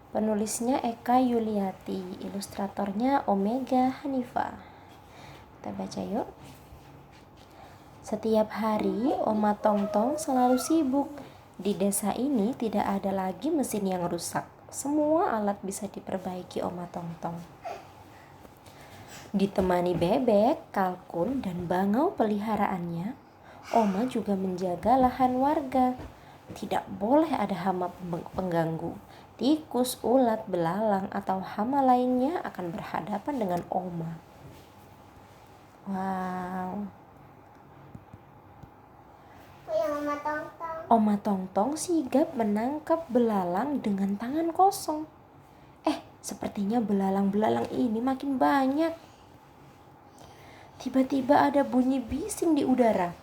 Penulisnya Eka Yuliati, ilustratornya Omega Hanifa. Kita baca yuk. Setiap hari Oma Tongtong selalu sibuk. Di desa ini tidak ada lagi mesin yang rusak. Semua alat bisa diperbaiki Oma Tongtong. Ditemani bebek, kalkun, dan bangau peliharaannya, Oma juga menjaga lahan warga. Tidak boleh ada hama pengganggu. Tikus, ulat, belalang, atau hama lainnya akan berhadapan dengan Oma. Wow. Oma Tongtong sigap menangkap belalang dengan tangan kosong. Sepertinya belalang-belalang ini makin banyak. Tiba-tiba ada bunyi bising di udara.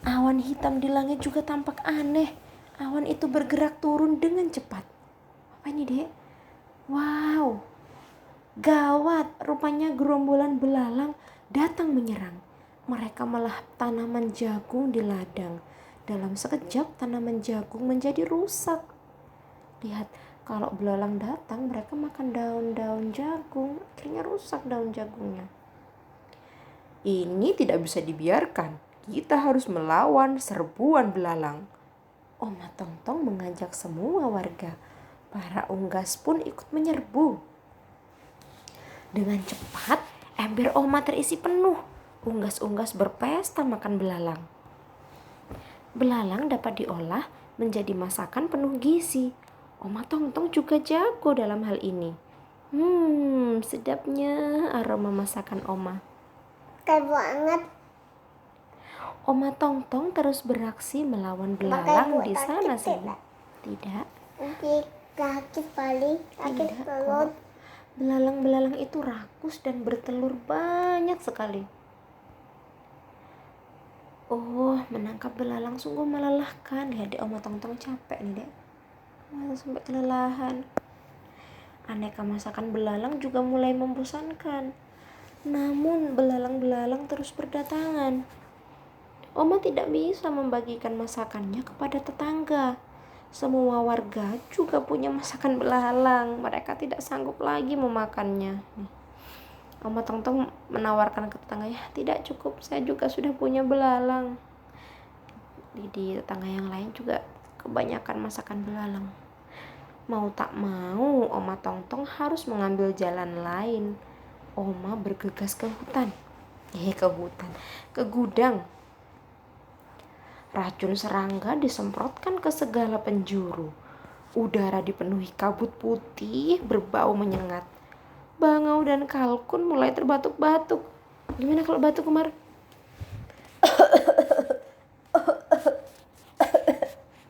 Awan hitam di langit juga tampak aneh. Awan itu bergerak turun dengan cepat. Apa ini, Dek? Wow, gawat. Rupanya gerombolan belalang datang menyerang. Mereka melahap tanaman jagung di ladang. Dalam sekejap tanaman jagung menjadi rusak. Lihat, kalau belalang datang mereka makan daun-daun jagung. Akhirnya rusak daun jagungnya. Ini tidak bisa dibiarkan. Kita harus melawan serbuan belalang. Oma Tongtong mengajak semua warga. Para unggas pun ikut menyerbu. Dengan cepat, ember Oma terisi penuh. Unggas-unggas berpesta makan belalang. Belalang dapat diolah menjadi masakan penuh gizi. Oma Tongtong juga jago dalam hal ini. Sedapnya aroma masakan Oma. Banget. Oma Tongtong terus beraksi melawan belalang di sana sini. Tidak. Tidak. Belalang-belalang itu rakus dan bertelur banyak sekali. Menangkap belalang sungguh melelahkan. Lihat, Dek, Oma Tongtong capek nih, Dek. Sampai kelelahan. Aneka masakan belalang juga mulai membosankan. Namun belalang-belalang terus berdatangan. Oma tidak bisa membagikan masakannya kepada tetangga. Semua warga juga punya masakan belalang. Mereka tidak sanggup lagi memakannya. Oma Tongtong menawarkan ke tetangganya, tidak cukup, saya juga sudah punya belalang. Di tetangga yang lain juga kebanyakan masakan belalang. Mau tak mau, Oma Tongtong harus mengambil jalan lain. Oma bergegas ke hutan. Ke gudang. Racun serangga disemprotkan ke segala penjuru. Udara dipenuhi kabut putih berbau menyengat. Bangau dan kalkun mulai terbatuk-batuk. Gimana kalau batuk, Umar?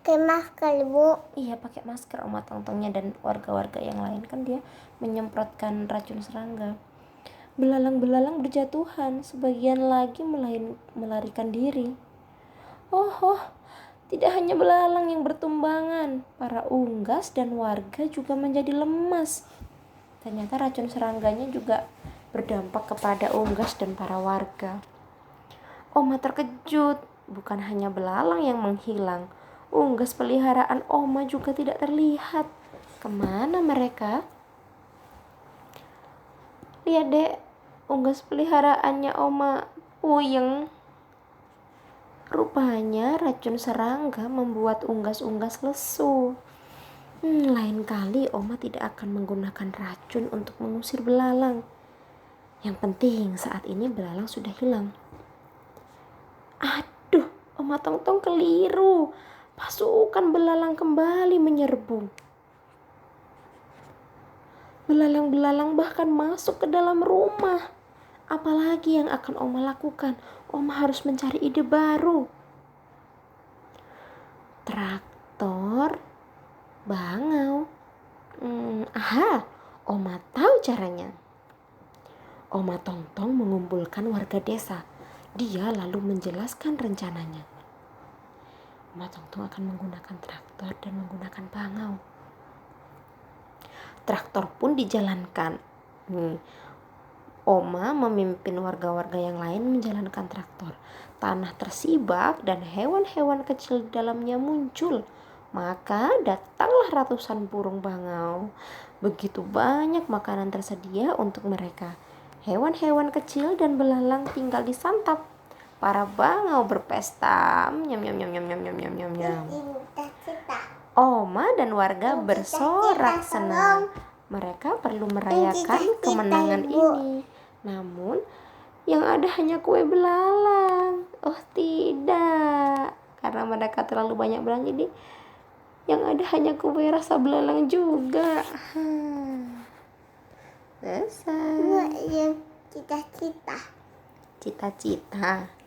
Pakai masker, Bu. Iya, pakai masker Oma Tongtongnya dan warga-warga yang lain, kan dia menyemprotkan racun serangga. Belalang-belalang berjatuhan, sebagian lagi melarikan diri. Tidak hanya belalang yang bertumbangan, para unggas dan warga juga menjadi lemas. Ternyata racun serangganya juga berdampak kepada unggas dan para warga. Oma terkejut, bukan hanya belalang yang menghilang. Unggas peliharaan Oma juga tidak terlihat. Kemana mereka? Lihat, Dek, unggas peliharaannya Oma puyeng. Rupanya racun serangga membuat unggas-unggas lesu. Lain kali Oma tidak akan menggunakan racun untuk mengusir belalang. Yang penting saat ini belalang sudah hilang. Aduh, Oma Tongtong keliru. Pasukan belalang kembali menyerbu. Belalang-belalang bahkan masuk ke dalam rumah. Apalagi yang akan Oma lakukan? Oma harus mencari ide baru. Traktor, bangau. Oma tahu caranya. Oma Tongtong mengumpulkan warga desa. Dia lalu menjelaskan rencananya. Oma Tongtong akan menggunakan traktor dan menggunakan bangau. Traktor pun dijalankan. Oma memimpin warga-warga yang lain menjalankan traktor. Tanah tersibak dan hewan-hewan kecil di dalamnya muncul. Maka datanglah ratusan burung bangau. Begitu banyak makanan tersedia untuk mereka. Hewan-hewan kecil dan belalang tinggal disantap. Para bangau berpesta. Nyam nyam nyam nyam nyam nyam nyam nyam nyam. Oma dan warga bersorak senang. Mereka perlu merayakan kemenangan ini. Namun yang ada hanya kue belalang. Oh tidak, karena mereka terlalu banyak belalang, jadi yang ada hanya kue rasa belalang juga. Selesai. Cita-cita. Cita-cita.